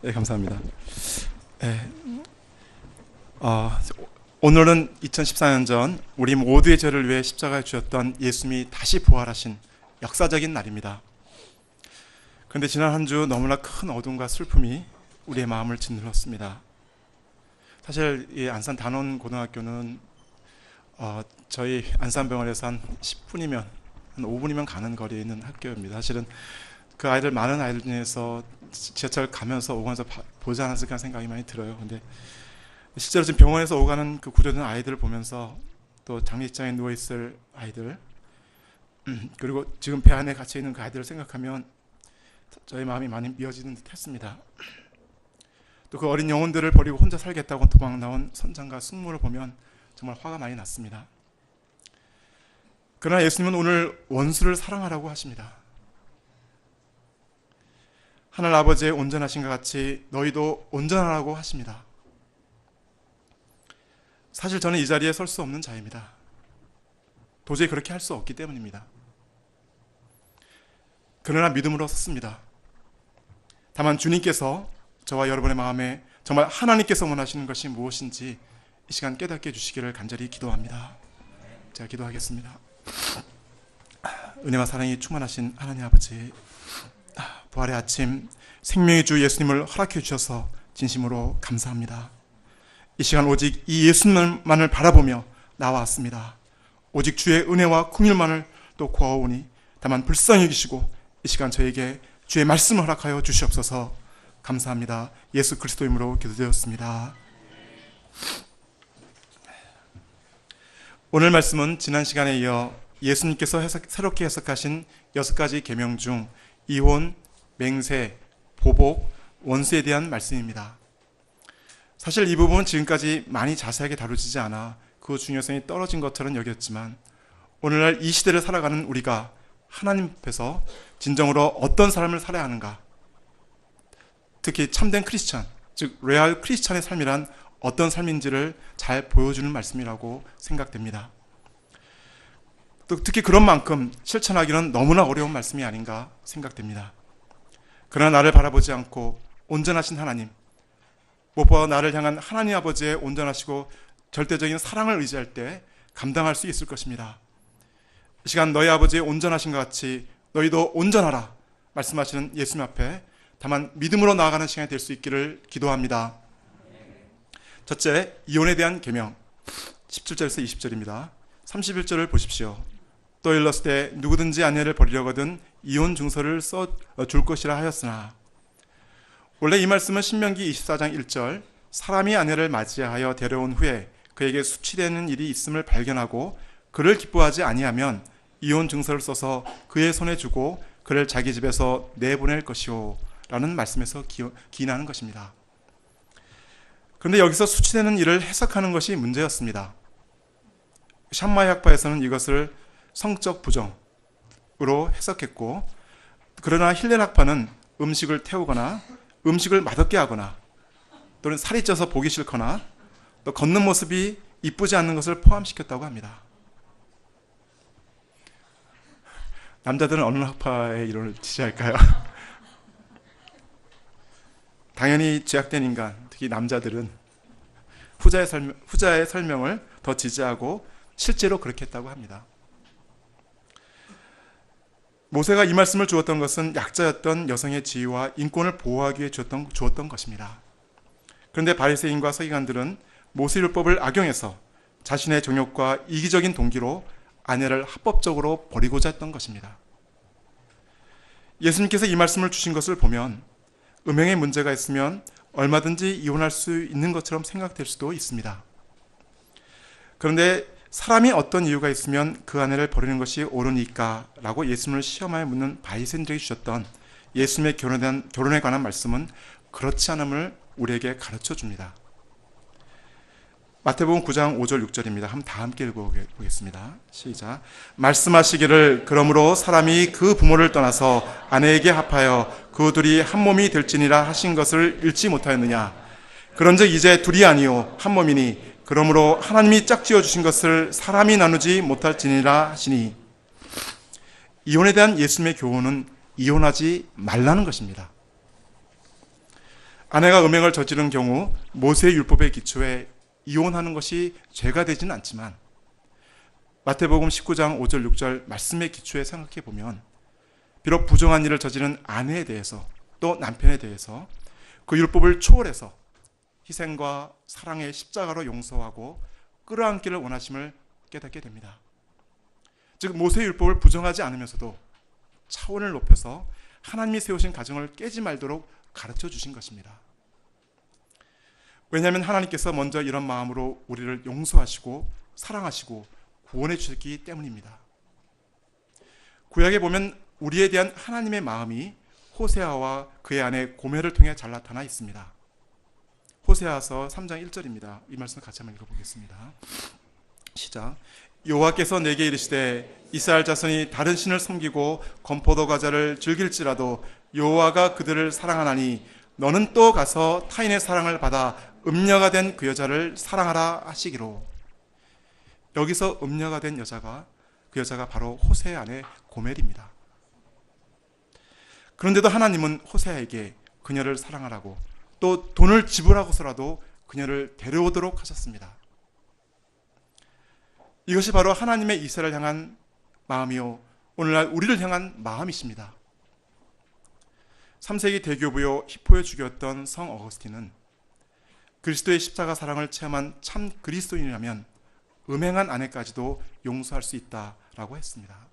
네, 감사합니다. 네, 오늘은 2014년 전 우리 모두의 죄를 위해 십자가에 주셨던 예수님이 다시 부활하신 역사적인 날입니다. 그런데 지난 한 주 너무나 큰 어둠과 슬픔이 우리의 마음을 짓눌렀습니다. 사실 이 안산 단원고등학교는 저희 안산병원에서 한 10분이면 한 5분이면 가는 거리에 있는 학교입니다. 사실은 그 아이들, 많은 아이들 중에서 지하철 가면서 오가면서 보지 않았을까 생각이 많이 들어요. 근데 실제로 지금 병원에서 오가는 그 구조된 아이들을 보면서 또 장례식장에 누워있을 아이들, 그리고 지금 배 안에 갇혀 있는 그 아이들을 생각하면 저희 마음이 많이 미어지는 듯 했습니다. 또 그 어린 영혼들을 버리고 혼자 살겠다고 도망 나온 선장과 숙모를 보면 정말 화가 많이 났습니다. 그러나 예수님은 오늘 원수를 사랑하라고 하십니다. 하늘 아버지의 온전하신 것 같이 너희도 온전하라고 하십니다. 사실 저는 이 자리에 설 수 없는 자입니다. 도저히 그렇게 할 수 없기 때문입니다. 그러나 믿음으로 섰습니다. 다만 주님께서 저와 여러분의 마음에 정말 하나님께서 원하시는 것이 무엇인지 이 시간 깨닫게 해주시기를 간절히 기도합니다. 제가 기도하겠습니다. 은혜와 사랑이 충만하신 하나님 아버지, 부활의 아침 생명의 주 예수님을 허락해 주셔서 진심으로 감사합니다. 이 시간 오직 이 예수님만을 바라보며 나와왔습니다. 오직 주의 은혜와 긍휼만을 또 구하오니 다만 불쌍히 여기시고 이 시간 저에게 주의 말씀을 허락하여 주시옵소서. 감사합니다. 예수 그리스도 이름으로 기도드렸습니다. 오늘 말씀은 지난 시간에 이어 예수님께서 새롭게 해석하신 6가지 계명 중 이혼, 맹세, 보복, 원수에 대한 말씀입니다. 사실 이 부분은 지금까지 많이 자세하게 다루지지 않아 그 중요성이 떨어진 것처럼 여겼지만 오늘날 이 시대를 살아가는 우리가 하나님 앞에서 진정으로 어떤 삶을 살아야 하는가, 특히 참된 크리스찬, 즉 레알 크리스찬의 삶이란 어떤 삶인지를 잘 보여주는 말씀이라고 생각됩니다. 또 특히 그런 만큼 실천하기는 너무나 어려운 말씀이 아닌가 생각됩니다. 그러나 나를 바라보지 않고 온전하신 하나님, 무엇보다 나를 향한 하나님 아버지의 온전하시고 절대적인 사랑을 의지할 때 감당할 수 있을 것입니다. 이 시간 너희 아버지의 온전하신 것 같이 너희도 온전하라 말씀하시는 예수님 앞에 다만 믿음으로 나아가는 시간이 될 수 있기를 기도합니다. 첫째, 이혼에 대한 계명 17절에서 20절입니다. 31절을 보십시오. 또 일렀을 때 누구든지 아내를 버리려거든 이혼 증서를 써 줄 것이라 하였으나, 원래 이 말씀은 신명기 24장 1절 사람이 아내를 맞이하여 데려온 후에 그에게 수치되는 일이 있음을 발견하고 그를 기뻐하지 아니하면 이혼 증서를 써서 그의 손에 주고 그를 자기 집에서 내보낼 것이요 라는 말씀에서 기인하는 것입니다. 그런데 여기서 수치되는 일을 해석하는 것이 문제였습니다. 샴마이 학파에서는 이것을 성적 부정으로 해석했고, 그러나 힐렐 학파는 음식을 태우거나 음식을 맛없게 하거나 또는 살이 쪄서 보기 싫거나 또 걷는 모습이 이쁘지 않는 것을 포함시켰다고 합니다. 남자들은 어느 학파의 이론을 지지할까요? 당연히 죄악된 인간, 특히 남자들은 후자의 설명을 더 지지하고 실제로 그렇게 했다고 합니다. 모세가 이 말씀을 주었던 것은 약자였던 여성의 지위와 인권을 보호하기 위해 주었던 것입니다. 그런데 바리새인과 서기관들은 모세율법을 악용해서 자신의 정욕과 이기적인 동기로 아내를 합법적으로 버리고자 했던 것입니다. 예수님께서 이 말씀을 주신 것을 보면 음행에 문제가 있으면 얼마든지 이혼할 수 있는 것처럼 생각될 수도 있습니다. 그런데 사람이 어떤 이유가 있으면 그 아내를 버리는 것이 옳으니까 라고 예수님을 시험하여 묻는 바리새인들이 주셨던 예수님의 결혼에 관한 말씀은 그렇지 않음을 우리에게 가르쳐 줍니다. 마태복음 9장 5절 6절입니다. 한번 다 함께 읽어보겠습니다. 시작. 말씀하시기를 그러므로 사람이 그 부모를 떠나서 아내에게 합하여 그 둘이 한 몸이 될지니라 하신 것을 읽지 못하였느냐. 그런즉 이제 둘이 아니요 한 몸이니 그러므로 하나님이 짝지어 주신 것을 사람이 나누지 못할지니라 하시니. 이혼에 대한 예수님의 교훈은 이혼하지 말라는 것입니다. 아내가 음행을 저지른 경우 모세의 율법에 기초해 이혼하는 것이 죄가 되지는 않지만 마태복음 19장 5절 6절 말씀의 기초에 생각해 보면 비록 부정한 일을 저지른 아내에 대해서 또 남편에 대해서 그 율법을 초월해서 희생과 사랑의 십자가로 용서하고 끌어안기를 원하심을 깨닫게 됩니다. 즉 모세의 율법을 부정하지 않으면서도 차원을 높여서 하나님이 세우신 가정을 깨지 말도록 가르쳐 주신 것입니다. 왜냐하면 하나님께서 먼저 이런 마음으로 우리를 용서하시고 사랑하시고 구원해 주셨기 때문입니다. 구약에 보면 우리에 대한 하나님의 마음이 호세아와 그의 아내 고멜을 통해 잘 나타나 있습니다. 호세아서 3장 1절입니다. 이 말씀 같이 한번 읽어보겠습니다. 시작. 여호와께서 내게 이르시되 이스라엘 자손이 다른 신을 섬기고 건포도 과자를 즐길지라도 여호와가 그들을 사랑하나니 너는 또 가서 타인의 사랑을 받아 음녀가 된 그 여자를 사랑하라 하시기로. 여기서 음녀가 된 그 여자가 바로 호세의 아내 고멜입니다. 그런데도 하나님은 호세아에게 그녀를 사랑하라고 또 돈을 지불하고서라도 그녀를 데려오도록 하셨습니다. 이것이 바로 하나님의 이스라엘을 향한 마음이요 오늘날 우리를 향한 마음이십니다. 3세기 대교부요 히포에 죽였던 성 어거스틴은 그리스도의 십자가 사랑을 체험한 참 그리스도인이라면 음행한 아내까지도 용서할 수 있다라고 했습니다.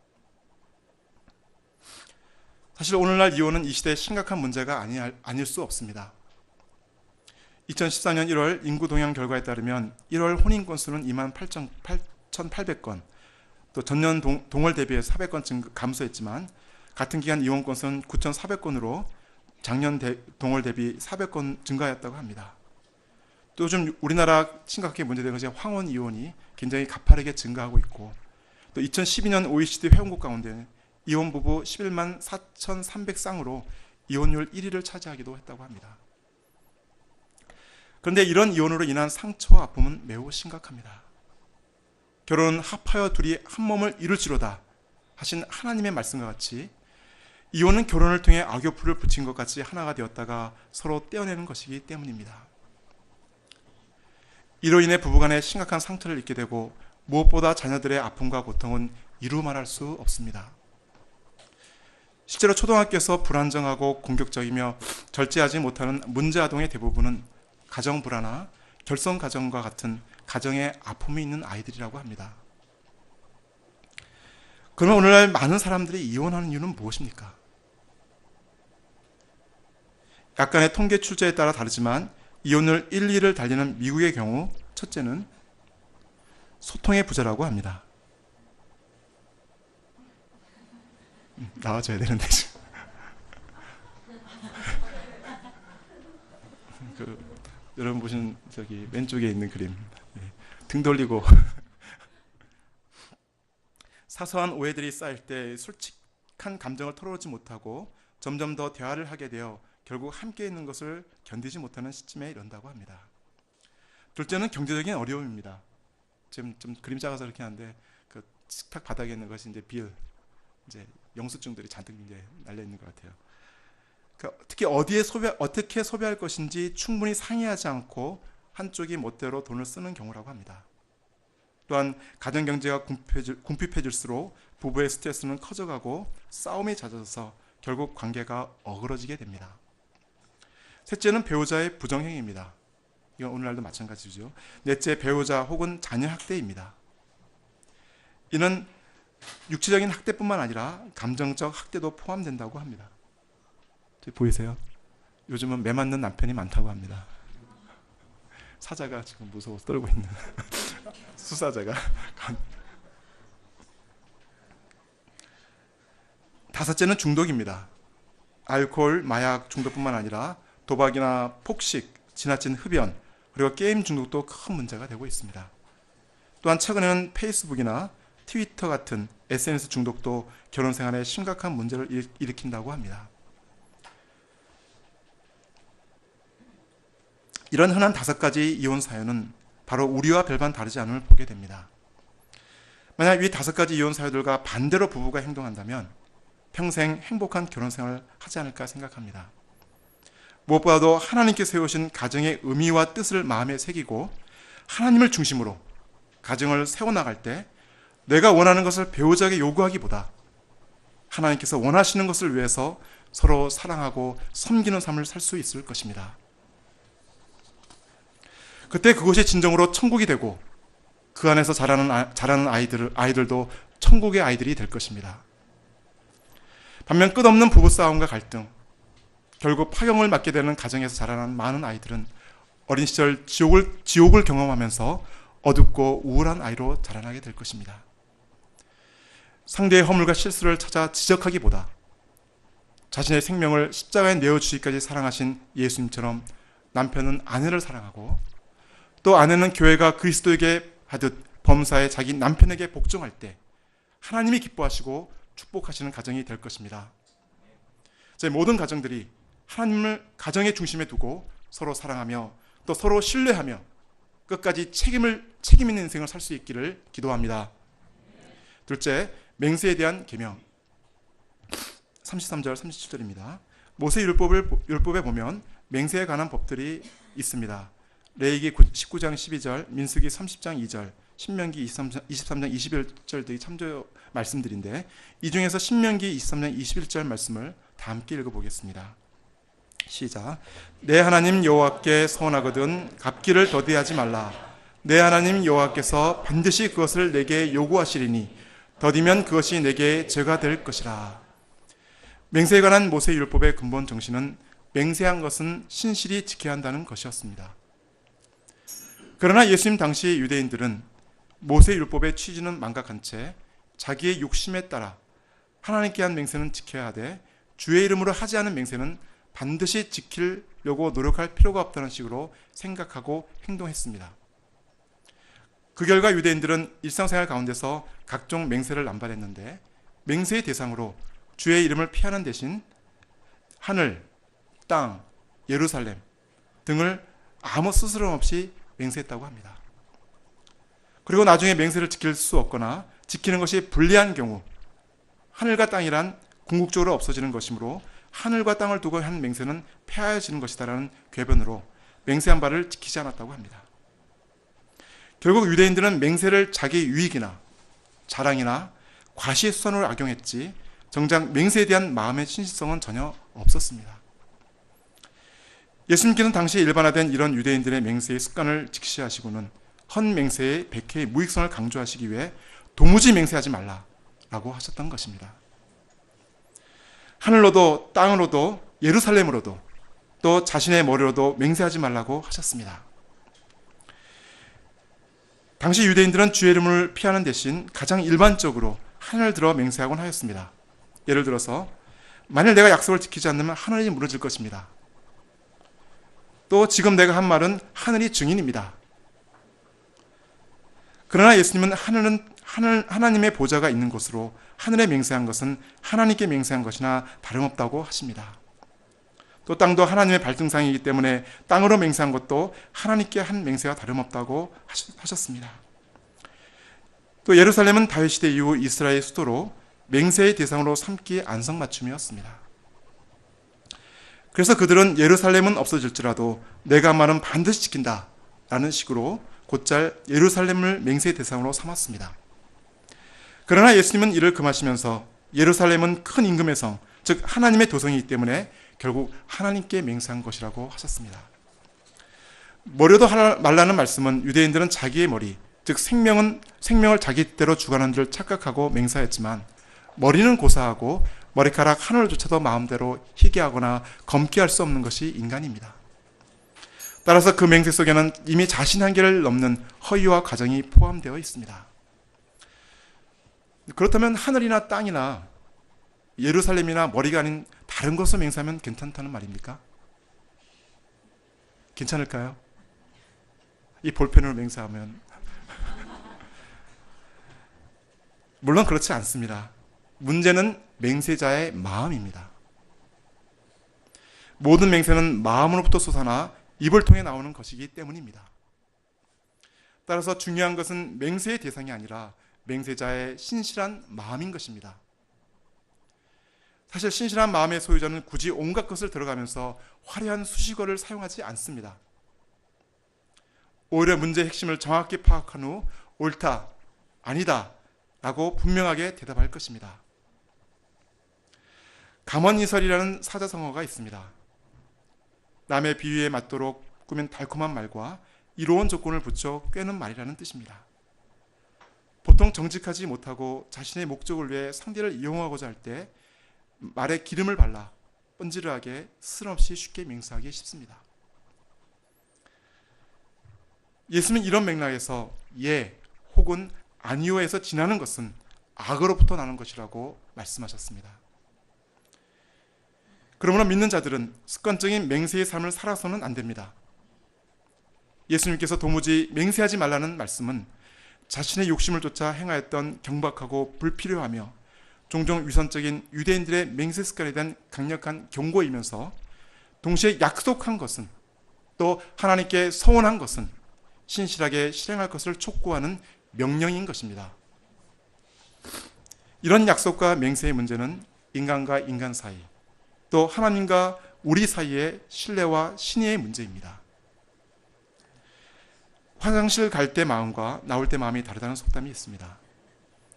사실 오늘날 이혼은 이 시대의 심각한 문제가 아닐 수 없습니다. 2014년 1월 인구 동향 결과에 따르면 1월 혼인 건수는 28,800건, 또 전년 동월 대비해 400건 감소했지만 같은 기간 이혼 건수는 9,400건으로 작년 동월 대비 400건 증가했다고 합니다. 또 요즘 우리나라 심각하게 문제된 것이 황혼 이혼이 굉장히 가파르게 증가하고 있고, 또 2012년 OECD 회원국 가운데 이혼 부부 11만 4,300쌍으로 이혼율 1위를 차지하기도 했다고 합니다. 그런데 이런 이혼으로 인한 상처와 아픔은 매우 심각합니다. 결혼은 합하여 둘이 한 몸을 이룰지로다 하신 하나님의 말씀과 같이 이혼은 결혼을 통해 악교풀을 붙인 것 같이 하나가 되었다가 서로 떼어내는 것이기 때문입니다. 이로 인해 부부간에 심각한 상처를 입게 되고 무엇보다 자녀들의 아픔과 고통은 이루 말할 수 없습니다. 실제로 초등학교에서 불안정하고 공격적이며 절제하지 못하는 문제 아동의 대부분은 가정 불화나 결손 가정과 같은 가정에 아픔이 있는 아이들이라고 합니다. 그러면 오늘날 많은 사람들이 이혼하는 이유는 무엇입니까? 약간의 통계 출처에 따라 다르지만 이혼율 1, 2를 달리는 미국의 경우 첫째는 소통의 부재라고 합니다. 나와줘야 되는데 지금. 여러분 보시는 저기 왼쪽에 있는 그림, 등 돌리고 사소한 오해들이 쌓일 때 솔직한 감정을 털어놓지 못하고 점점 더 대화를 하게 되어 결국 함께 있는 것을 견디지 못하는 시점에 이른다고 합니다. 둘째는 경제적인 어려움입니다. 지금 좀 그림 작아서 그렇게 하는데 그 식탁 바닥에 있는 것이 이제 이제 영수증들이 잔뜩 이제 날려 있는 것 같아요. 특히 어떻게 소비할 것인지 충분히 상의하지 않고 한쪽이 멋대로 돈을 쓰는 경우라고 합니다. 또한 가정 경제가 궁핍해질수록 부부의 스트레스는 커져가고 싸움이 잦아져서 결국 관계가 어그러지게 됩니다. 셋째는 배우자의 부정행위입니다. 이건 오늘날도 마찬가지죠. 넷째, 배우자 혹은 자녀 학대입니다. 이는 육체적인 학대뿐만 아니라 감정적 학대도 포함된다고 합니다. 보이세요? 요즘은 매 맞는 남편이 많다고 합니다. 사자가 지금 무서워서 떨고 있는 수사자가. 다섯째는 중독입니다. 알코올, 마약 중독뿐만 아니라 도박이나 폭식, 지나친 흡연, 그리고 게임 중독도 큰 문제가 되고 있습니다. 또한 최근에는 페이스북이나 트위터 같은 SNS 중독도 결혼 생활에 심각한 문제를 일으킨다고 합니다. 이런 흔한 5가지 이혼 사연은 바로 우리와 별반 다르지 않음을 보게 됩니다. 만약 이 5가지 이혼 사유들과 반대로 부부가 행동한다면 평생 행복한 결혼 생활을 하지 않을까 생각합니다. 무엇보다도 하나님께 세우신 가정의 의미와 뜻을 마음에 새기고 하나님을 중심으로 가정을 세워나갈 때 내가 원하는 것을 배우자에게 요구하기보다 하나님께서 원하시는 것을 위해서 서로 사랑하고 섬기는 삶을 살 수 있을 것입니다. 그때 그것이 진정으로 천국이 되고 그 안에서 자라는 아이들도 천국의 아이들이 될 것입니다. 반면 끝없는 부부싸움과 갈등, 결국 파경을 맞게 되는 가정에서 자라는 많은 아이들은 어린 시절 지옥을 경험하면서 어둡고 우울한 아이로 자라나게 될 것입니다. 상대의 허물과 실수를 찾아 지적하기보다 자신의 생명을 십자가에 내어주기까지 사랑하신 예수님처럼 남편은 아내를 사랑하고 또 아내는 교회가 그리스도에게 하듯 범사에 자기 남편에게 복종할 때 하나님이 기뻐하시고 축복하시는 가정이 될 것입니다. 제 모든 가정들이 하나님을 가정의 중심에 두고 서로 사랑하며 또 서로 신뢰하며 끝까지 책임 있는 인생을 살 수 있기를 기도합니다. 둘째, 맹세에 대한 계명. 33절, 37절입니다. 모세 율법에 보면 맹세에 관한 법들이 있습니다. 레위기 19장 12절, 민수기 30장 2절, 신명기 23장 21절들이 참조 말씀들인데 이 중에서 신명기 23장 21절 말씀을 다 함께 읽어보겠습니다. 시작. 내 하나님 여호와께 서원하거든 갚기를 더디하지 말라. 내 하나님 여호와께서 반드시 그것을 내게 요구하시리니 더디면 그것이 내게 죄가 될 것이라. 맹세에 관한 모세 율법의 근본 정신은 맹세한 것은 신실히 지켜야 한다는 것이었습니다. 그러나 예수님 당시 유대인들은 모세 율법의 취지는 망각한 채 자기의 욕심에 따라 하나님께 한 맹세는 지켜야 하되 주의 이름으로 하지 않은 맹세는 반드시 지키려고 노력할 필요가 없다는 식으로 생각하고 행동했습니다. 그 결과 유대인들은 일상생활 가운데서 각종 맹세를 남발했는데 맹세의 대상으로 주의 이름을 피하는 대신 하늘, 땅, 예루살렘 등을 아무 스스럼 없이 맹세했다고 합니다. 그리고 나중에 맹세를 지킬 수 없거나 지키는 것이 불리한 경우 하늘과 땅이란 궁극적으로 없어지는 것이므로 하늘과 땅을 두고 한 맹세는 폐하여지는 것이다라는 궤변으로 맹세한 바를 지키지 않았다고 합니다. 결국 유대인들은 맹세를 자기 유익이나 자랑이나 과시수단으로 악용했지 정작 맹세에 대한 마음의 신실성은 전혀 없었습니다. 예수님께서는 당시 일반화된 이런 유대인들의 맹세의 습관을 직시하시고는 헌 맹세의 백회의 무익성을 강조하시기 위해 도무지 맹세하지 말라라고 하셨던 것입니다. 하늘로도 땅으로도 예루살렘으로도 또 자신의 머리로도 맹세하지 말라고 하셨습니다. 당시 유대인들은 주의 이름을 피하는 대신 가장 일반적으로 하늘을 들어 맹세하곤 하였습니다. 예를 들어서 만일 내가 약속을 지키지 않으면 하늘이 무너질 것입니다. 또 지금 내가 한 말은 하늘이 증인입니다. 그러나 예수님은 하나님의 보좌가 있는 곳으로 하늘에 맹세한 것은 하나님께 맹세한 것이나 다름없다고 하십니다. 또 땅도 하나님의 발등상이기 때문에 땅으로 맹세한 것도 하나님께 한 맹세와 다름없다고 하셨습니다. 또 예루살렘은 다윗 시대 이후 이스라엘의 수도로 맹세의 대상으로 삼기 안성맞춤이었습니다. 그래서 그들은 예루살렘은 없어질지라도 내가 한 말은 반드시 지킨다 라는 식으로 곧잘 예루살렘을 맹세의 대상으로 삼았습니다. 그러나 예수님은 이를 금하시면서 예루살렘은 큰 임금의 성, 즉 하나님의 도성이기 때문에 결국 하나님께 맹세한 것이라고 하셨습니다. 머리도 말라는 말씀은 유대인들은 자기의 머리, 즉 생명을 자기 뜻대로 주관하는 줄 착각하고 맹세했지만 머리는 고사하고 머리카락 하늘조차도 마음대로 희게 하거나 검게 할 수 없는 것이 인간입니다. 따라서 그 맹세 속에는 이미 자신 한계를 넘는 허위와 과정이 포함되어 있습니다. 그렇다면 하늘이나 땅이나 예루살렘이나 머리가 아닌 다른 것을 맹세하면 괜찮다는 말입니까? 괜찮을까요? 이 볼펜으로 맹세하면 물론 그렇지 않습니다. 문제는 맹세자의 마음입니다. 모든 맹세는 마음으로부터 솟아나 입을 통해 나오는 것이기 때문입니다. 따라서 중요한 것은 맹세의 대상이 아니라 맹세자의 신실한 마음인 것입니다. 사실 신실한 마음의 소유자는 굳이 온갖 것을 들어가면서 화려한 수식어를 사용하지 않습니다. 오히려 문제의 핵심을 정확히 파악한 후 옳다, 아니다 라고 분명하게 대답할 것입니다. 감언이설이라는 사자성어가 있습니다. 남의 비유에 맞도록 꾸민 달콤한 말과 이로운 조건을 붙여 꿰는 말이라는 뜻입니다. 보통 정직하지 못하고 자신의 목적을 위해 상대를 이용하고자 할 때 말에 기름을 발라 뻔질하게 스스럼없이 쉽게 맹세하기 쉽습니다. 예수님은 이런 맥락에서 예 혹은 아니오에서 지나는 것은 악으로부터 나는 것이라고 말씀하셨습니다. 그러므로 믿는 자들은 습관적인 맹세의 삶을 살아서는 안 됩니다. 예수님께서 도무지 맹세하지 말라는 말씀은 자신의 욕심을 쫓아 행하였던 경박하고 불필요하며 종종 위선적인 유대인들의 맹세 습관에 대한 강력한 경고이면서 동시에 약속한 것은 또 하나님께 서원한 것은 신실하게 실행할 것을 촉구하는 명령인 것입니다. 이런 약속과 맹세의 문제는 인간과 인간 사이 또 하나님과 우리 사이의 신뢰와 신의의 문제입니다. 화장실 갈 때 마음과 나올 때 마음이 다르다는 속담이 있습니다.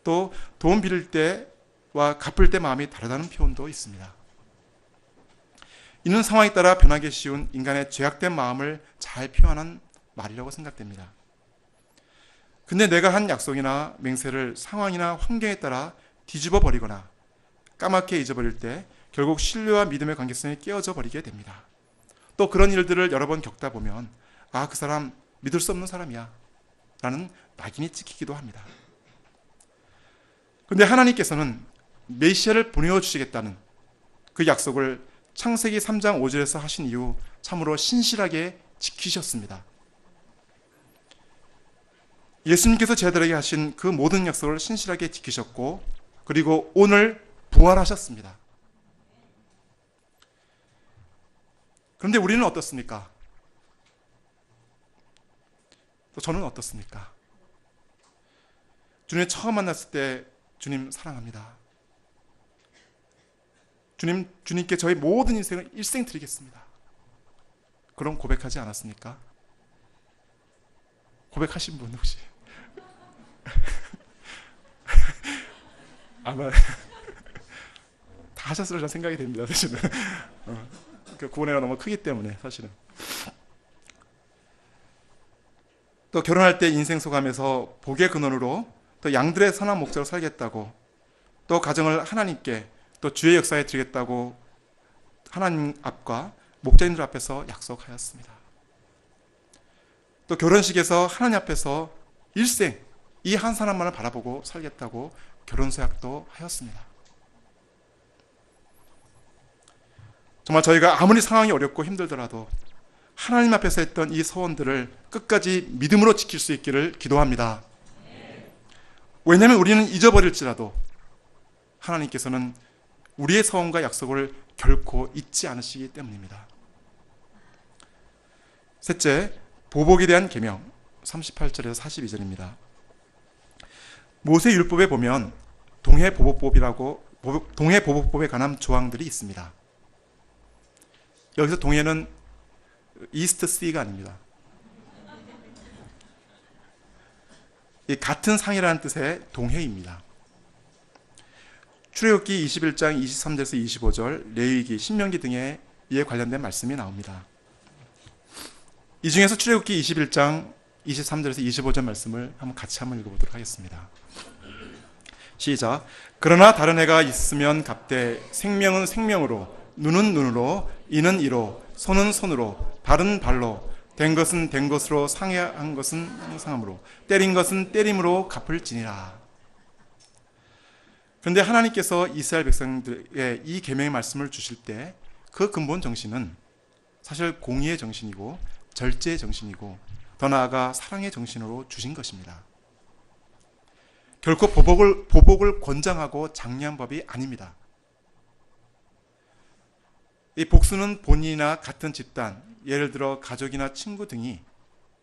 또 돈 빌릴 때와 갚을 때 마음이 다르다는 표현도 있습니다. 이는 상황에 따라 변하기 쉬운 인간의 죄악된 마음을 잘 표현한 말이라고 생각됩니다. 근데 내가 한 약속이나 맹세를 상황이나 환경에 따라 뒤집어 버리거나 까맣게 잊어버릴 때 결국 신뢰와 믿음의 관계성이 깨어져 버리게 됩니다. 또 그런 일들을 여러 번 겪다 보면 아, 그 사람 믿을 수 없는 사람이야 라는 낙인이 찍히기도 합니다. 그런데 하나님께서는 메시아를 보내주시겠다는 그 약속을 창세기 3장 5절에서 하신 이후 참으로 신실하게 지키셨습니다. 예수님께서 제자들에게 하신 그 모든 약속을 신실하게 지키셨고 그리고 오늘 부활하셨습니다. 그런데 우리는 어떻습니까? 또 저는 어떻습니까? 주님 처음 만났을 때 주님 사랑합니다. 주님께 저희 모든 인생을 일생 드리겠습니다. 그럼 고백하지 않았습니까? 고백하신 분 혹시? 아마 다 하셨을 거라 생각이 됩니다. 사실은 그 구원회가 너무 크기 때문에 사실은. 또 결혼할 때 인생 소감에서 복의 근원으로 또 양들의 선한 목적으로 살겠다고 또 가정을 하나님께 또 주의 역사에 드리겠다고 하나님 앞과 목자님들 앞에서 약속하였습니다. 또 결혼식에서 하나님 앞에서 일생 이 한 사람만을 바라보고 살겠다고 결혼서약도 하였습니다. 정말 저희가 아무리 상황이 어렵고 힘들더라도 하나님 앞에서 했던 이 서원들을 끝까지 믿음으로 지킬 수 있기를 기도합니다. 왜냐하면 우리는 잊어버릴지라도 하나님께서는 우리의 서원과 약속을 결코 잊지 않으시기 때문입니다. 셋째, 보복에 대한 계명 38절에서 42절입니다. 모세율법에 보면 동해보복법에 관한 조항들이 있습니다. 여기서 동해는 이스트 시가 아닙니다. 이 같은 상이라는 뜻의 동해입니다. 출애굽기 21장 23절에서 25절, 레위기, 신명기 등에 이에 관련된 말씀이 나옵니다. 이 중에서 출애굽기 21장 23절에서 25절 말씀을 같이 한번 읽어보도록 하겠습니다. 시작. 그러나 다른 해가 있으면 갑되 생명은 생명으로, 눈은 눈으로, 이는 이로, 손은 손으로, 발은 발로, 된 것은 된 것으로, 상한 것은 상함으로, 때린 것은 때림으로 갚을지니라. 그런데 하나님께서 이스라엘 백성들에게 이 계명의 말씀을 주실 때 그 근본 정신은 사실 공의의 정신이고 절제의 정신이고 더 나아가 사랑의 정신으로 주신 것입니다. 결코 보복을 권장하고 장려한 법이 아닙니다. 이 복수는 본인이나 같은 집단, 예를 들어 가족이나 친구 등이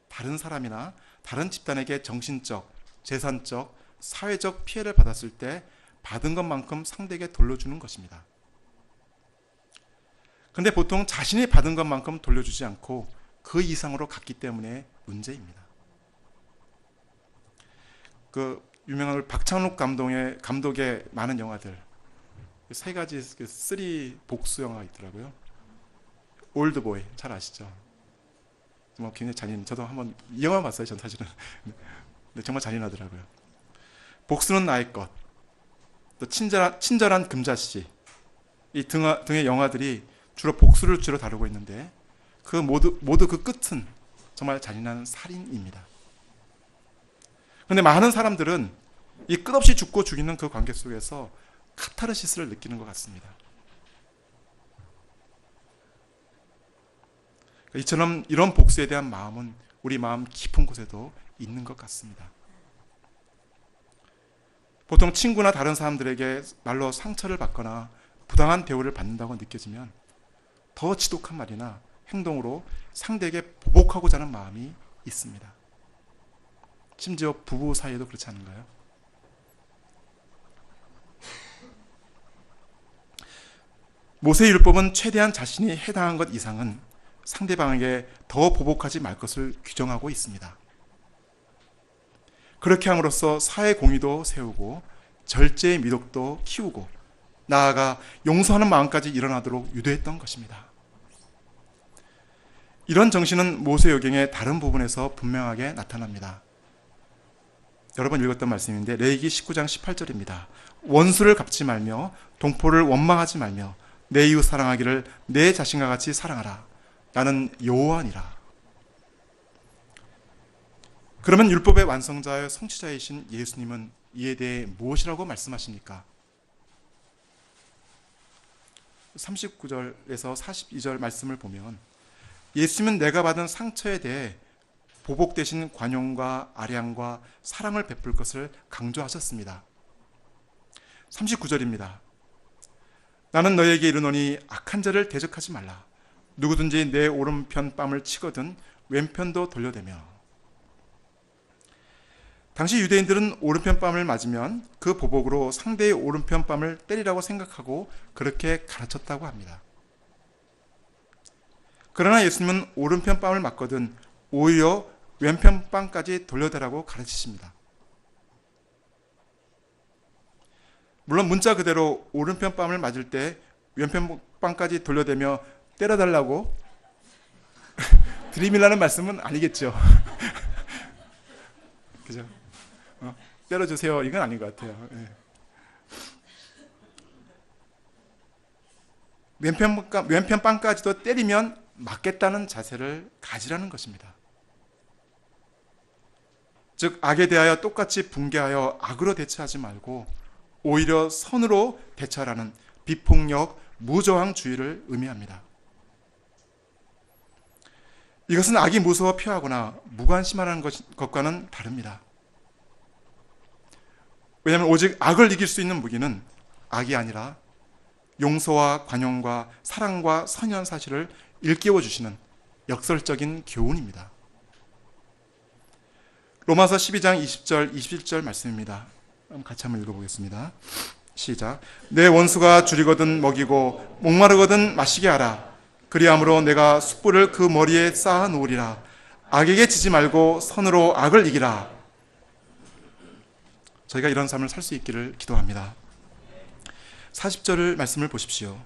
다른 사람이나 다른 집단에게 정신적, 재산적, 사회적 피해를 받았을 때 받은 것만큼 상대에게 돌려주는 것입니다. 근데 보통 자신이 받은 것만큼 돌려주지 않고 그 이상으로 갚기 때문에 문제입니다. 그 유명한 박찬욱 감독의 많은 영화들, 세 가지 쓰리 복수 영화가 있더라고요. 올드보이 잘 아시죠? 정말 굉장히 잔인. 저도 한번 이 영화 봤어요. 전 사실은. 근데 정말 잔인하더라고요. 복수는 나의 것, 또 친절한 금자씨, 이 등의 영화들이 주로 복수를 주로 다루고 있는데 그 모두 그 끝은 정말 잔인한 살인입니다. 그런데 많은 사람들은 이 끝없이 죽고 죽이는 그 관계 속에서 카타르시스를 느끼는 것 같습니다. 이처럼 이런 복수에 대한 마음은 우리 마음 깊은 곳에도 있는 것 같습니다. 보통 친구나 다른 사람들에게 말로 상처를 받거나 부당한 대우를 받는다고 느껴지면 더 지독한 말이나 행동으로 상대에게 보복하고자 하는 마음이 있습니다. 심지어 부부 사이에도 그렇지 않은가요? 모세율법은 최대한 자신이 해당한 것 이상은 상대방에게 더 보복하지 말 것을 규정하고 있습니다. 그렇게 함으로써 사회 공의도 세우고 절제의 미덕도 키우고 나아가 용서하는 마음까지 일어나도록 유도했던 것입니다. 이런 정신은 모세오경의 다른 부분에서 분명하게 나타납니다. 여러 번 읽었던 말씀인데 레위기 19장 18절입니다. 원수를 갚지 말며 동포를 원망하지 말며 내 이웃 사랑하기를 내 자신과 같이 사랑하라. 나는 여호와니라. 그러면 율법의 완성자여 성취자이신 예수님은 이에 대해 무엇이라고 말씀하십니까? 39절에서 42절 말씀을 보면 예수님은 내가 받은 상처에 대해 보복 대신 관용과 아량과 사랑을 베풀 것을 강조하셨습니다. 39절입니다. 나는 너에게 이르노니 악한 자를 대적하지 말라. 누구든지 내 오른편 뺨을 치거든 왼편도 돌려대며. 당시 유대인들은 오른편 뺨을 맞으면 그 보복으로 상대의 오른편 뺨을 때리라고 생각하고 그렇게 가르쳤다고 합니다. 그러나 예수님은 오른편 뺨을 맞거든 오히려 왼편 뺨까지 돌려대라고 가르치십니다. 물론 문자 그대로 오른편 뺨을 맞을 때 왼편 뺨까지 돌려대며 때려달라고 드림이라는 말씀은 아니겠죠. 그죠? 때려주세요. 이건 아닌 것 같아요. 네. 왼편 뺨까지도 때리면 맞겠다는 자세를 가지라는 것입니다. 즉 악에 대하여 똑같이 붕괴하여 악으로 대처하지 말고 오히려 선으로 대처하라는 비폭력, 무저항주의를 의미합니다. 이것은 악이 무서워 피하거나 무관심하는 것과는 다릅니다. 왜냐하면 오직 악을 이길 수 있는 무기는 악이 아니라 용서와 관용과 사랑과 선의한 사실을 일깨워 주시는 역설적인 교훈입니다. 로마서 12장 20절 21절 말씀입니다. 같이 한번 읽어보겠습니다. 시작. 내 원수가 줄이거든 먹이고 목마르거든 마시게 하라. 그리함으로 내가 숯불을 그 머리에 쌓아 놓으리라. 악에게 지지 말고 선으로 악을 이기라. 저희가 이런 삶을 살 수 있기를 기도합니다. 40절 말씀을 보십시오.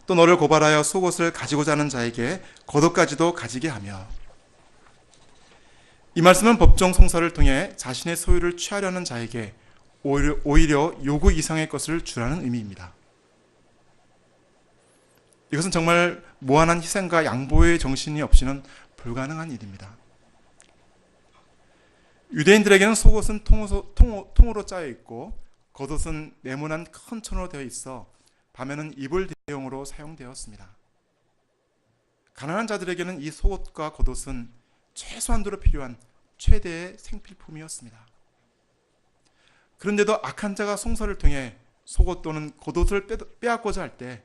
또 너를 고발하여 속옷을 가지고자 하는 자에게 겉옷까지도 가지게 하며. 이 말씀은 법정 송사를 통해 자신의 소유를 취하려는 자에게 오히려 요구 이상의 것을 주라는 의미입니다. 이것은 정말 무한한 희생과 양보의 정신이 없이는 불가능한 일입니다. 유대인들에게는 속옷은 통으로 짜여 있고 겉옷은 네모난 큰 천으로 되어 있어 밤에는 이불 대용으로 사용되었습니다. 가난한 자들에게는 이 속옷과 겉옷은 최소한도로 필요한 최대의 생필품이었습니다. 그런데도 악한 자가 송사를 통해 속옷 또는 겉옷을 빼앗고자 할 때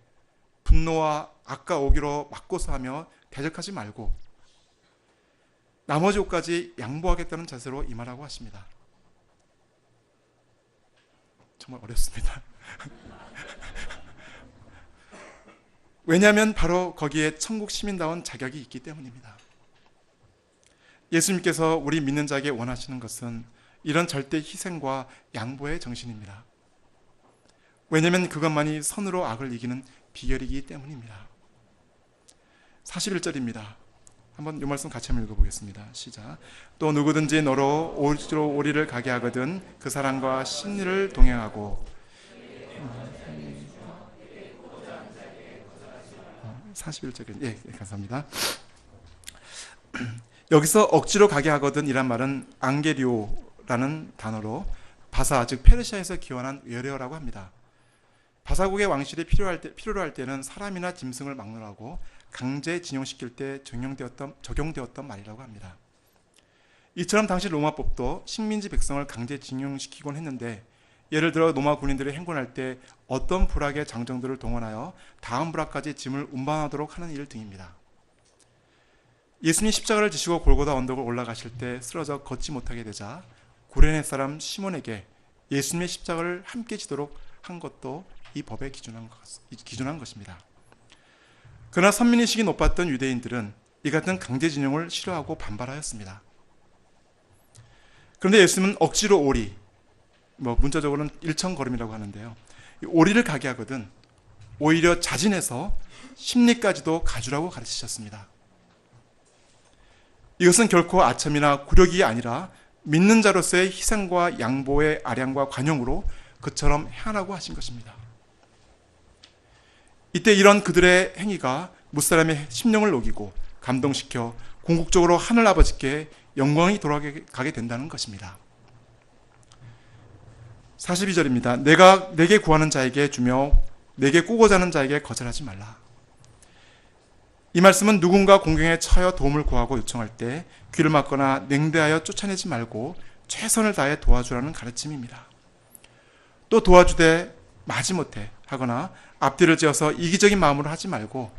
분노와 악과 오기로 맞고서하며 대적하지 말고 나머지 옷까지 양보하겠다는 자세로 임하라고 하십니다. 정말 어렵습니다. 왜냐하면 바로 거기에 천국 시민다운 자격이 있기 때문입니다. 예수님께서 우리 믿는 자에게 원하시는 것은 이런 절대 희생과 양보의 정신입니다. 왜냐하면 그것만이 선으로 악을 이기는 비결이기 때문입니다. 41절입니다. 한번 이 말씀 같이 한번 읽어보겠습니다. 시작. 또 누구든지 너로 오리로 오리를 가게 하거든 그 사람과 심리를 동행하고 41절에 예, 감사합니다. 여기서 억지로 가게 하거든 이란 말은 앙게리오라는 단어로 바사 즉 페르시아에서 기원한 외래어라고 합니다. 바사국의 왕실이 필요로 할 때는 사람이나 짐승을 막론하고 강제 진용시킬 때 적용되었던 말이라고 합니다. 이처럼 당시 로마법도 식민지 백성을 강제 징용시키곤 했는데 예를 들어 로마 군인들이 행군할 때 어떤 부락의 장정들을 동원하여 다음 부락까지 짐을 운반하도록 하는 일 등입니다. 예수님이 십자가를 지시고 골고다 언덕을 올라가실 때 쓰러져 걷지 못하게 되자 구레네 사람 시몬에게 예수님의 십자가를 함께 지도록 한 것도 이 법에 기준한 것입니다. 그러나 선민의식이 높았던 유대인들은 이 같은 강제징용을 싫어하고 반발하였습니다. 그런데 예수님은 억지로 오리, 문자적으로는 일천걸음이라고 하는데요. 오리를 가게 하거든 오히려 자진해서 심리까지도 가주라고 가르치셨습니다. 이것은 결코 아첨이나 굴욕이 아니라 믿는 자로서의 희생과 양보의 아량과 관용으로 그처럼 행하라고 하신 것입니다. 이때 이런 그들의 행위가 무사람의 심령을 녹이고 감동시켜 궁극적으로 하늘 아버지께 영광이 돌아가게 된다는 것입니다. 42절입니다. 내가 내게 구하는 자에게 주며 내게 꾸고자 하는 자에게 거절하지 말라. 이 말씀은 누군가 공경에 처하여 도움을 구하고 요청할 때 귀를 막거나 냉대하여 쫓아내지 말고 최선을 다해 도와주라는 가르침입니다. 또 도와주되 마지못해 하거나 앞뒤를 지어서 이기적인 마음으로 하지 말고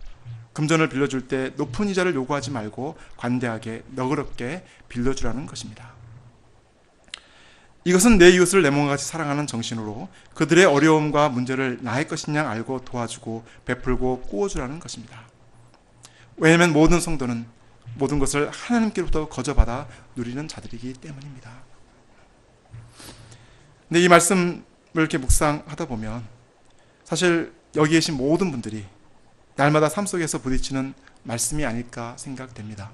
금전을 빌려줄 때 높은 이자를 요구하지 말고 관대하게 너그럽게 빌려주라는 것입니다. 이것은 내 이웃을 내 몸과 같이 사랑하는 정신으로 그들의 어려움과 문제를 나의 것인 양 알고 도와주고 베풀고 꾸어주라는 것입니다. 왜냐하면 모든 성도는 모든 것을 하나님께로부터 거저받아 누리는 자들이기 때문입니다. 근데 이 말씀을 이렇게 묵상하다 보면 사실 여기 계신 모든 분들이 날마다 삶 속에서 부딪히는 말씀이 아닐까 생각됩니다.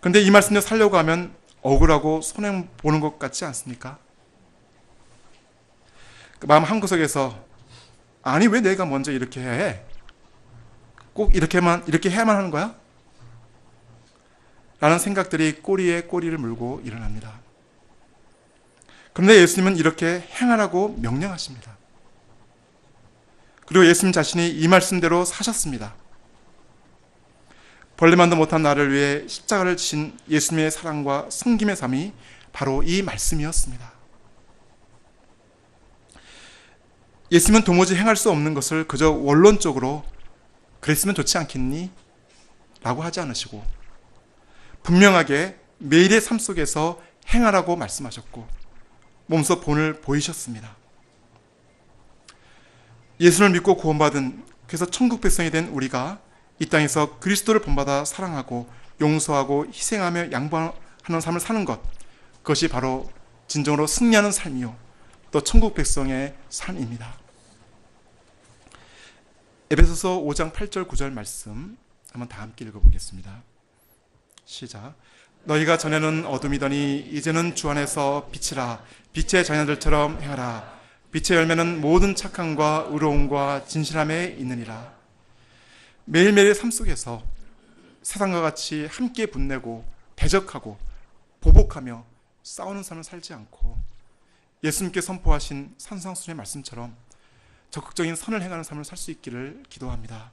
그런데 이 말씀을 살려고 하면 억울하고 손해보는 것 같지 않습니까? 그 마음 한구석에서 아니 왜 내가 먼저 이렇게 해? 꼭 이렇게 해야만 하는 거야? 라는 생각들이 꼬리에 꼬리를 물고 일어납니다. 그런데 예수님은 이렇게 행하라고 명령하십니다. 그리고 예수님 자신이 이 말씀대로 사셨습니다. 벌레만도 못한 나를 위해 십자가를 지신 예수님의 사랑과 섬김의 삶이 바로 이 말씀이었습니다. 예수님은 도무지 행할 수 없는 것을 그저 원론적으로 그랬으면 좋지 않겠니? 라고 하지 않으시고 분명하게 매일의 삶 속에서 행하라고 말씀하셨고 몸소 본을 보이셨습니다. 예수를 믿고 구원받은 그래서 천국 백성이 된 우리가 이 땅에서 그리스도를 본받아 사랑하고 용서하고 희생하며 양보하는 삶을 사는 것, 그것이 바로 진정으로 승리하는 삶이요 또 천국 백성의 삶입니다. 에베소서 5장 8절 9절 말씀 한번 다 함께 읽어보겠습니다. 시작. 너희가 전에는 어둠이더니 이제는 주 안에서 빛이라. 빛의 자녀들처럼 행하라. 빛의 열매는 모든 착함과 의로움과 진실함에 있느니라. 매일매일의 삶 속에서 세상과 같이 함께 분내고 대적하고 보복하며 싸우는 삶을 살지 않고 예수님께 선포하신 산상수훈의 말씀처럼 적극적인 선을 행하는 삶을 살 수 있기를 기도합니다.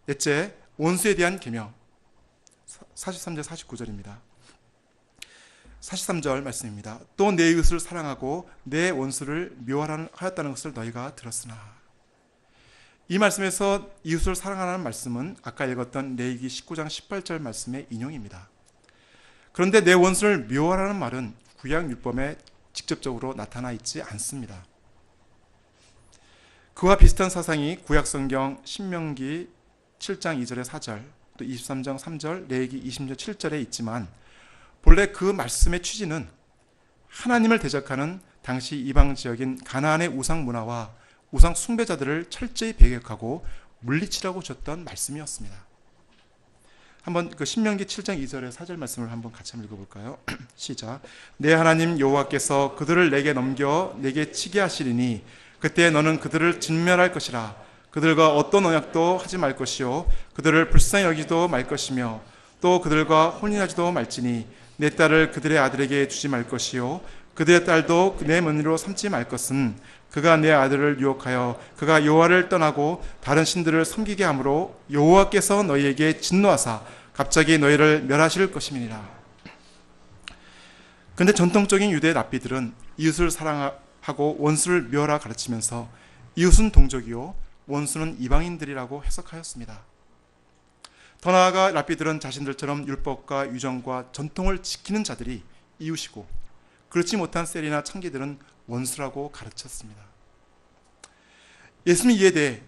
넷째, 원수에 대한 계명 43절 49절입니다. 43절 말씀입니다. 또 내 이웃을 사랑하고 내 원수를 미워하였다는 것을 너희가 들었으나. 이 말씀에서 이웃을 사랑하라는 말씀은 아까 읽었던 레위기 19장 18절 말씀의 인용입니다. 그런데 내 원수를 미워하라는 말은 구약 율법에 직접적으로 나타나 있지 않습니다. 그와 비슷한 사상이 구약성경 신명기 7장 2절의 4절, 또 23장 3절, 레위기 20장 7절에 있지만 본래 그 말씀의 취지는 하나님을 대적하는 당시 이방 지역인 가나안의 우상 문화와 우상 숭배자들을 철저히 배격하고 물리치라고 줬던 말씀이었습니다. 한번 그 신명기 7장 2절의 4절 말씀을 한번 같이 한번 읽어볼까요? 시작. 내 하나님 여호와께서 그들을 내게 넘겨 내게 치게 하시리니 그때 너는 그들을 진멸할 것이라. 그들과 어떤 언약도 하지 말 것이요 그들을 불쌍히 여기도 말 것이며 또 그들과 혼인하지도 말지니 내 딸을 그들의 아들에게 주지 말 것이요 그들의 딸도 내 며느리로 삼지 말 것은 그가 내 아들을 유혹하여 그가 여호와를 떠나고 다른 신들을 섬기게 함으로 여호와께서 너희에게 진노하사 갑자기 너희를 멸하실 것임이니라. 그런데 전통적인 유대 랍비들은 이웃을 사랑하고 원수를 멸하라 가르치면서 이웃은 동족이요 원수는 이방인들이라고 해석하였습니다. 더 나아가 랍비들은 자신들처럼 율법과 유정과 전통을 지키는 자들이 이웃이고 그렇지 못한 세리나 창기들은 원수라고 가르쳤습니다. 예수님이 이에 대해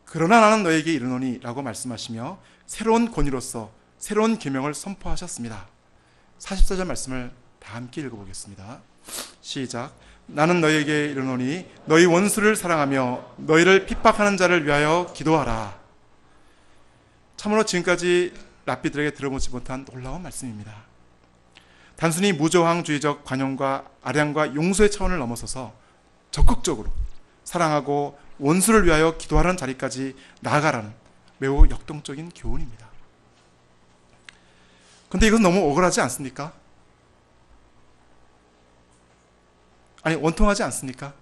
그러나 나는 너에게 이르노니 라고 말씀하시며 새로운 권위로서 새로운 계명을 선포하셨습니다. 44절 말씀을 다 함께 읽어보겠습니다. 시작. 나는 너에게 이르노니 너희 원수를 사랑하며 너희를 핍박하는 자를 위하여 기도하라. 참으로 지금까지 랍비들에게 들어보지 못한 놀라운 말씀입니다. 단순히 무저항주의적 관용과 아량과 용서의 차원을 넘어서서 적극적으로 사랑하고 원수를 위하여 기도하라는 자리까지 나아가라는 매우 역동적인 교훈입니다. 그런데 이건 너무 억울하지 않습니까? 아니 원통하지 않습니까?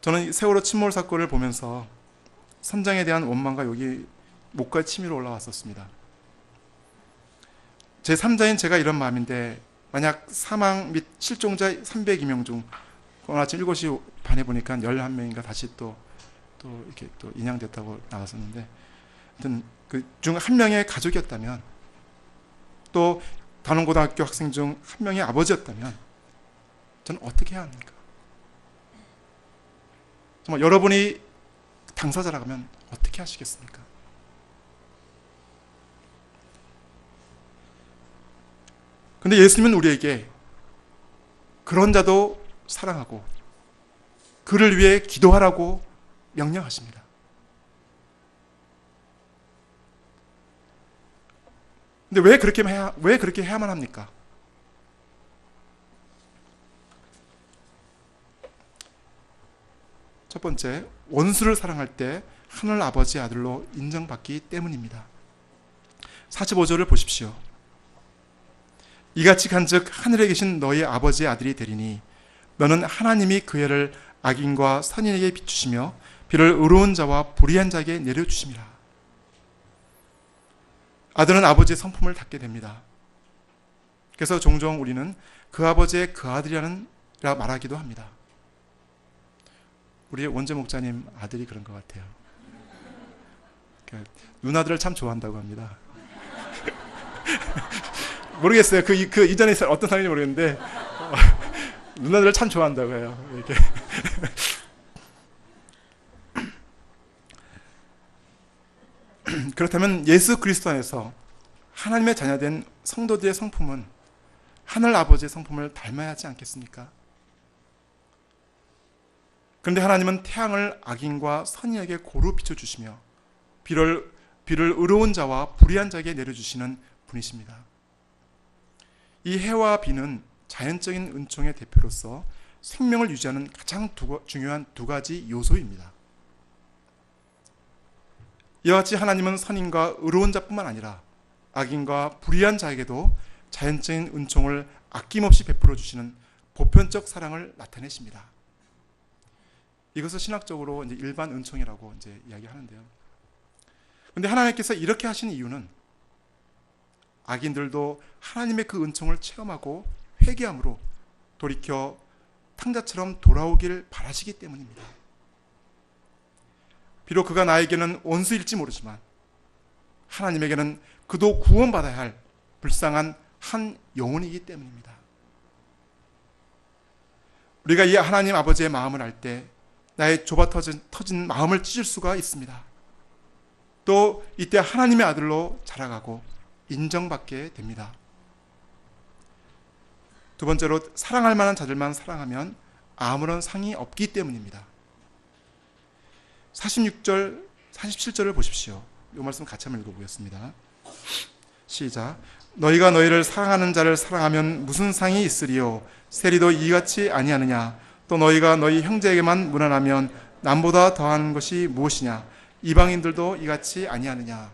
저는 세월호 침몰 사건을 보면서 선장에 대한 원망과 여기 목까지 치밀어 올라왔었습니다. 제 3자인 제가 이런 마음인데 만약 사망 및 실종자 302명 중 오늘 아침 7시 반에 보니까 11명인가 다시 또 이렇게 또 인양됐다고 나왔었는데 하여튼 그 중 한 명의 가족이었다면 또 단원고등학교 학생 중 한 명의 아버지였다면 저는 어떻게 해야 합니까? 정말 여러분이 당사자라면 어떻게 하시겠습니까? 근데 예수님은 우리에게 그런 자도 사랑하고 그를 위해 기도하라고 명령하십니다. 근데 왜 그렇게 해야만 합니까? 첫 번째, 원수를 사랑할 때 하늘 아버지의 아들로 인정받기 때문입니다. 45절을 보십시오. 이같이 간즉 하늘에 계신 너희 아버지의 아들이 되리니 너는 하나님이 그 해를 악인과 선인에게 비추시며 비를 의로운 자와 불의한 자에게 내려주심이라. 아들은 아버지의 성품을 닦게 됩니다. 그래서 종종 우리는 그 아버지의 그 아들이라 말하기도 합니다. 우리 원재 목사님 아들이 그런 것 같아요. 누나들을 참 좋아한다고 합니다. 모르겠어요. 그 이전에 어떤 사람인지 모르겠는데 누나들을 참 좋아한다고 해요. 이렇게. 그렇다면 예수 그리스도 안에서 하나님의 자녀된 성도들의 성품은 하늘 아버지의 성품을 닮아야 하지 않겠습니까? 그런데 하나님은 태양을 악인과 선인에게 고루 비춰주시며 비를 의로운 자와 불의한 자에게 내려주시는 분이십니다. 이 해와 비는 자연적인 은총의 대표로서 생명을 유지하는 가장 중요한 두 가지 요소입니다. 이와 같이 하나님은 선인과 의로운 자뿐만 아니라 악인과 불의한 자에게도 자연적인 은총을 아낌없이 베풀어 주시는 보편적 사랑을 나타내십니다. 이것을 신학적으로 이제 일반 은총이라고 이제 이야기하는데요. 그런데 하나님께서 이렇게 하신 이유는 악인들도 하나님의 그 은총을 체험하고 회개함으로 돌이켜 탕자처럼 돌아오길 바라시기 때문입니다. 비록 그가 나에게는 원수일지 모르지만 하나님에게는 그도 구원받아야 할 불쌍한 한 영혼이기 때문입니다. 우리가 이 하나님 아버지의 마음을 알 때 나의 좁아 터진 마음을 찢을 수가 있습니다. 또 이때 하나님의 아들로 자라가고 인정받게 됩니다. 두 번째로 사랑할 만한 자들만 사랑하면 아무런 상이 없기 때문입니다. 46절, 47절을 보십시오. 이 말씀 같이 한번 읽어보겠습니다. 시작. 너희가 너희를 사랑하는 자를 사랑하면 무슨 상이 있으리요? 세리도 이같이 아니하느냐? 또 너희가 너희 형제에게만 무난하면 남보다 더한 것이 무엇이냐? 이방인들도 이같이 아니하느냐?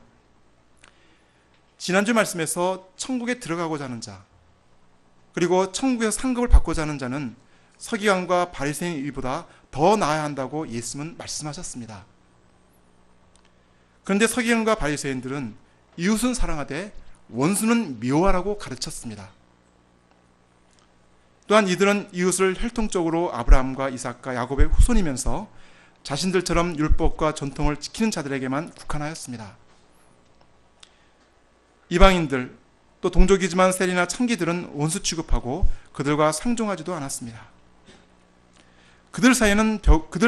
지난주 말씀에서 천국에 들어가고자 하는 자, 그리고 천국에서 상급을 받고자 하는 자는 서기관과 바리새인보다 더 나아야 한다고 예수님은 말씀하셨습니다. 그런데 서기관과 바리새인들은 이웃은 사랑하되 원수는 미워하라고 가르쳤습니다. 또한 이들은 이웃을 혈통적으로 아브라함과 이삭과 야곱의 후손이면서 자신들처럼 율법과 전통을 지키는 자들에게만 국한하였습니다. 이방인들, 또 동족이지만 세리나 창기들은 원수 취급하고 그들과 상종하지도 않았습니다. 그들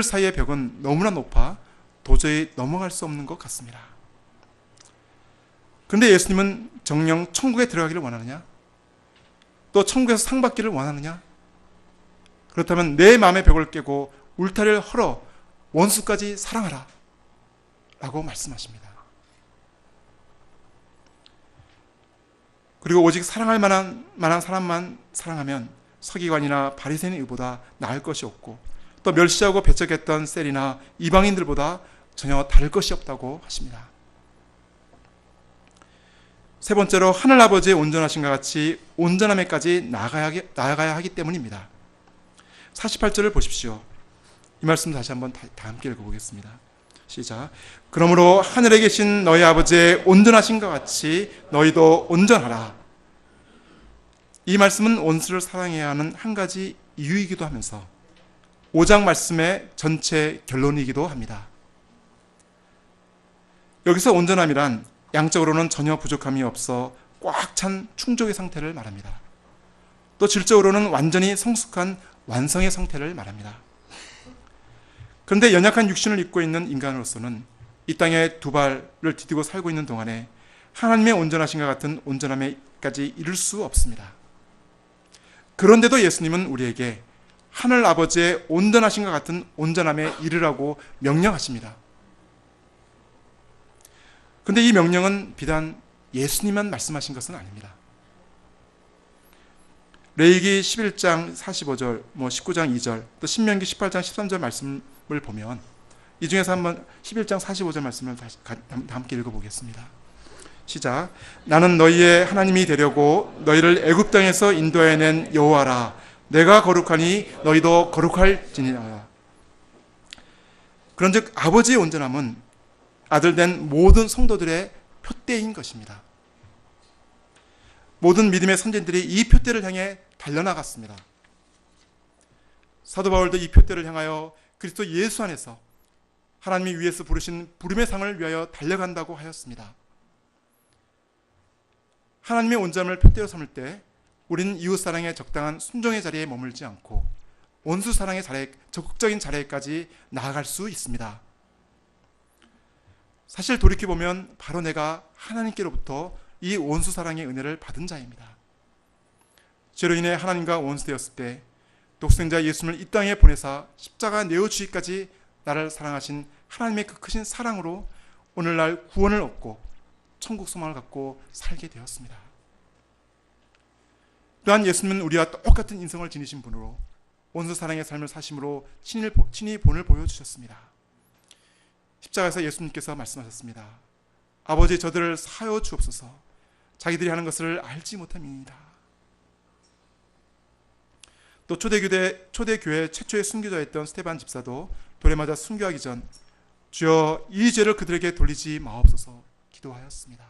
사이의 벽은 너무나 높아 도저히 넘어갈 수 없는 것 같습니다. 그런데 예수님은 정녕 천국에 들어가기를 원하느냐? 또 천국에서 상 받기를 원하느냐? 그렇다면 내 마음의 벽을 깨고 울타리를 헐어 원수까지 사랑하라 라고 말씀하십니다. 그리고 오직 사랑할 만한 사람만 사랑하면 서기관이나 바리새인보다 나을 것이 없고 또 멸시하고 배척했던 세리나 이방인들보다 전혀 다를 것이 없다고 하십니다. 세 번째로 하늘아버지의 온전하심과 같이 온전함에까지 나아가야 하기 때문입니다. 48절을 보십시오. 이 말씀 다시 한번 다 함께 읽어보겠습니다. 시작. 그러므로 하늘에 계신 너희 아버지의 온전하심과 같이 너희도 온전하라. 이 말씀은 원수를 사랑해야 하는 한 가지 이유이기도 하면서 5장 말씀의 전체 결론이기도 합니다. 여기서 온전함이란 양적으로는 전혀 부족함이 없어 꽉 찬 충족의 상태를 말합니다. 또 질적으로는 완전히 성숙한 완성의 상태를 말합니다. 그런데 연약한 육신을 입고 있는 인간으로서는 이 땅에 두 발을 디디고 살고 있는 동안에 하나님의 온전하심과 같은 온전함에까지 이를 수 없습니다. 그런데도 예수님은 우리에게 하늘 아버지의 온전하심과 같은 온전함에 이르라고 명령하십니다. 그런데 이 명령은 비단 예수님만 말씀하신 것은 아닙니다. 레위기 11장 45절, 19장 2절, 또 신명기 18장 13절 말씀을 보면 이 중에서 한번 11장 45절 말씀을 함께 읽어보겠습니다. 시작. 나는 너희의 하나님이 되려고 너희를 애굽 땅에서 인도해낸 여호와라. 내가 거룩하니 너희도 거룩할지니라. 그런즉 아버지의 온전함은 아들된 모든 성도들의 표대인 것입니다. 모든 믿음의 선진들이 이 표대를 향해 달려나갔습니다. 사도 바울도 이 표대를 향하여 그리스도 예수 안에서 하나님이 위에서 부르신 부름의 상을 위하여 달려간다고 하였습니다. 하나님의 온전함을 표대로 삼을 때 우리는 이웃사랑의 적당한 순종의 자리에 머물지 않고 원수사랑의 자리에, 적극적인 자리에까지 나아갈 수 있습니다. 사실 돌이켜보면 바로 내가 하나님께로부터 이 원수사랑의 은혜를 받은 자입니다. 죄로 인해 하나님과 원수되었을 때 독생자 예수님을 이 땅에 보내사 십자가 내어주기까지 나를 사랑하신 하나님의 그 크신 사랑으로 오늘날 구원을 얻고 천국 소망을 갖고 살게 되었습니다. 또한 예수님은 우리와 똑같은 인성을 지니신 분으로 원수사랑의 삶을 사심으로 친히 본을 보여주셨습니다. 십자가에서 예수님께서 말씀하셨습니다. 아버지, 저들을 사하여 주옵소서. 자기들이 하는 것을 알지 못함이니이다. 또 초대교회 최초의 순교자였던 스데반 집사도 돌에 맞아 순교하기 전 주여 이 죄를 그들에게 돌리지 마옵소서 기도하였습니다.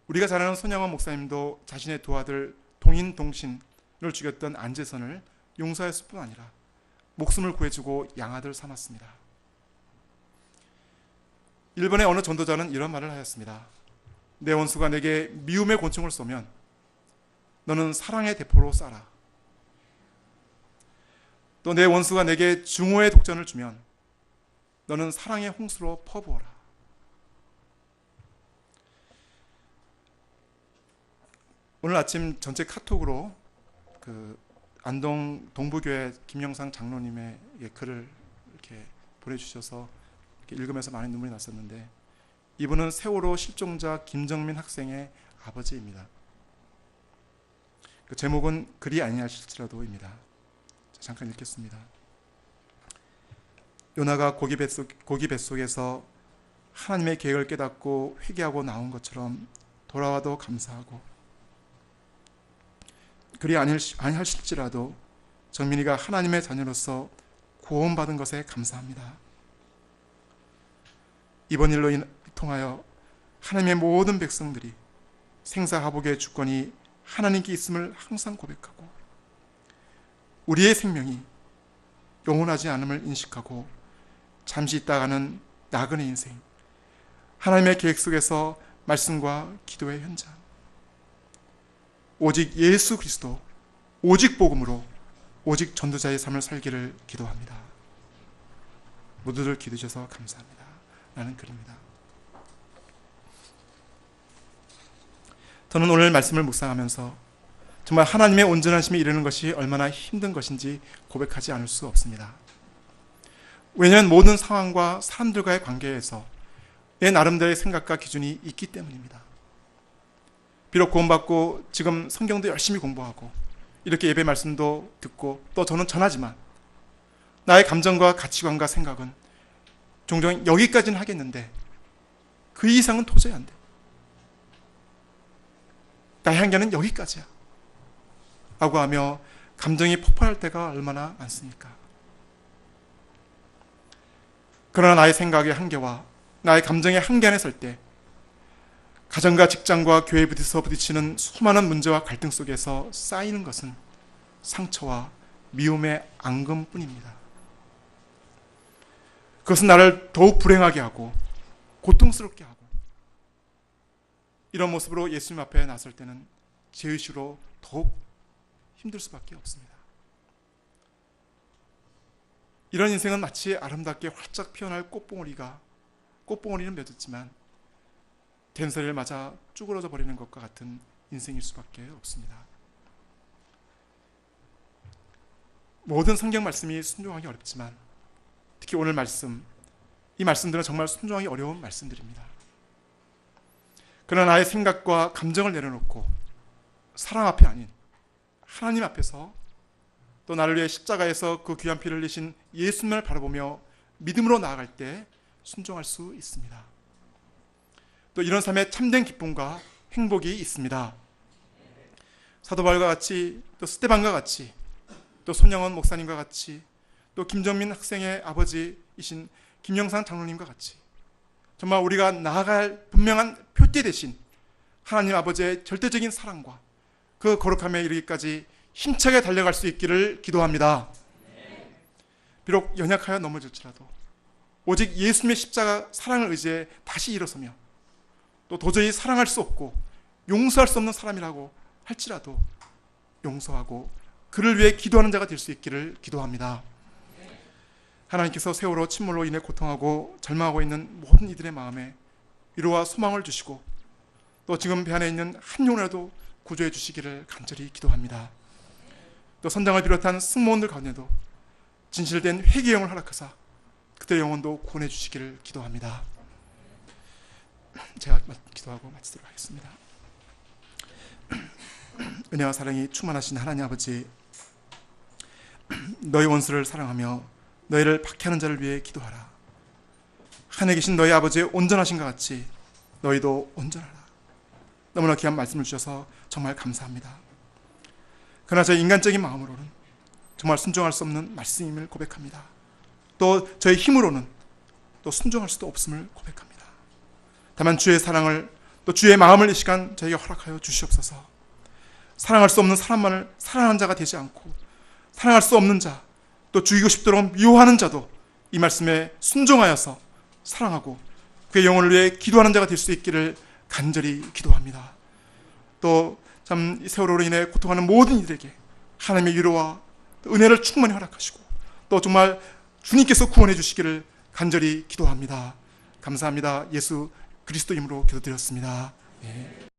우리가 잘 아는 손양원 목사님도 자신의 두 아들 동인 동신을 죽였던 안재선을 용서했을 뿐 아니라 목숨을 구해주고 양아들 삼았습니다. 일본의 어느 전도자는 이런 말을 하였습니다. 내 원수가 내게 미움의 권총을 쏘면 너는 사랑의 대포로 쏴라. 또 내 원수가 내게 증오의 독전을 주면 너는 사랑의 홍수로 퍼부어라. 오늘 아침 전체 카톡으로 그 안동 동부교회 김영상 장로님의 글을 이렇게 보내주셔서 이렇게 읽으면서 많은 눈물이 났었는데, 이분은 세월호 실종자 김정민 학생의 아버지입니다. 그 제목은 그리 아니하실지라도입니다. 잠깐 읽겠습니다. 요나가 고기 뱃속에서 하나님의 계획을 깨닫고 회개하고 나온 것처럼 돌아와도 감사하고, 그리 아니하실지라도 정민이가 하나님의 자녀로서 구원받은 것에 감사합니다. 이번 일로 통하여 하나님의 모든 백성들이 생사하복의 주권이 하나님께 있음을 항상 고백하고, 우리의 생명이 영원하지 않음을 인식하고 잠시 있다가는 나그네 인생, 하나님의 계획 속에서 말씀과 기도의 현장, 오직 예수 그리스도, 오직 복음으로, 오직 전도자의 삶을 살기를 기도합니다. 모두들 기도해 주셔서 감사합니다. 라는 글입니다. 저는 오늘 말씀을 묵상하면서 정말 하나님의 온전하심에 이르는 것이 얼마나 힘든 것인지 고백하지 않을 수 없습니다. 왜냐하면 모든 상황과 사람들과의 관계에서 내 나름대로의 생각과 기준이 있기 때문입니다. 비록 구원받고 지금 성경도 열심히 공부하고 이렇게 예배 말씀도 듣고 또 저는 전하지만, 나의 감정과 가치관과 생각은 종종 여기까지는 하겠는데 그 이상은 도저히 안 돼. 나의 한계는 여기까지야 라고 하며 감정이 폭발할 때가 얼마나 많습니까? 그러나 나의 생각의 한계와 나의 감정의 한계 안에 설 때 가정과 직장과 교회에 부딪히는 수많은 문제와 갈등 속에서 쌓이는 것은 상처와 미움의 앙금뿐입니다. 그것은 나를 더욱 불행하게 하고 고통스럽게 하고, 이런 모습으로 예수님 앞에 나설 때는 제의시로 더욱 힘들 수밖에 없습니다. 이런 인생은 마치 아름답게 활짝 피어날 꽃봉오리는 맺었지만 된소리를 맞아 쭈그러져 버리는 것과 같은 인생일 수밖에 없습니다. 모든 성경 말씀이 순종하기 어렵지만 특히 오늘 말씀, 이 말씀들은 정말 순종하기 어려운 말씀들입니다. 그러나 나의 생각과 감정을 내려놓고 사랑 앞에 아닌 하나님 앞에서, 또 나를 위해 십자가에서 그 귀한 피를 흘리신 예수님을 바라보며 믿음으로 나아갈 때 순종할 수 있습니다. 또 이런 삶에 참된 기쁨과 행복이 있습니다. 사도 바울과 같이, 또 스데반과 같이, 또 손영원 목사님과 같이, 또 김정민 학생의 아버지이신 김영상 장로님과 같이, 정말 우리가 나아갈 분명한 표대 대신 하나님 아버지의 절대적인 사랑과 그 거룩함에 이르기까지 힘차게 달려갈 수 있기를 기도합니다. 비록 연약하여 넘어질지라도 오직 예수님의 십자가 사랑을 의지해 다시 일어서며, 또 도저히 사랑할 수 없고 용서할 수 없는 사람이라고 할지라도 용서하고 그를 위해 기도하는 자가 될 수 있기를 기도합니다. 하나님께서 세월호 침몰로 인해 고통하고 절망하고 있는 모든 이들의 마음에 위로와 소망을 주시고, 또 지금 배 안에 있는 한 영혼이라도 구조해 주시기를 간절히 기도합니다. 또 선장을 비롯한 승무원들 가운데도 진실된 회개의 영을 허락하사 그들의 영혼도 구원해 주시기를 기도합니다. 제가 기도하고 마치도록 하겠습니다. 은혜와 사랑이 충만하신 하나님 아버지, 너희 원수를 사랑하며 너희를 박해하는 자를 위해 기도하라. 하늘에 계신 너희 아버지의 온전하신 것 같이 너희도 온전하라. 너무나 귀한 말씀을 주셔서 정말 감사합니다. 그러나 저희 인간적인 마음으로는 정말 순종할 수 없는 말씀임을 고백합니다. 또 저희 힘으로는 또 순종할 수도 없음을 고백합니다. 다만 주의 사랑을, 또 주의 마음을 이 시간 저희에게 허락하여 주시옵소서. 사랑할 수 없는 사람만을 사랑하는 자가 되지 않고, 사랑할 수 없는 자, 또 죽이고 싶도록 미워하는 자도 이 말씀에 순종하여서 사랑하고 그의 영혼을 위해 기도하는 자가 될 수 있기를 간절히 기도합니다. 또 참 세월호로 인해 고통하는 모든 이들에게 하나님의 위로와 은혜를 충만히 허락하시고, 또 정말 주님께서 구원해 주시기를 간절히 기도합니다. 감사합니다. 예수 그리스도 이름으로 기도드렸습니다. 네.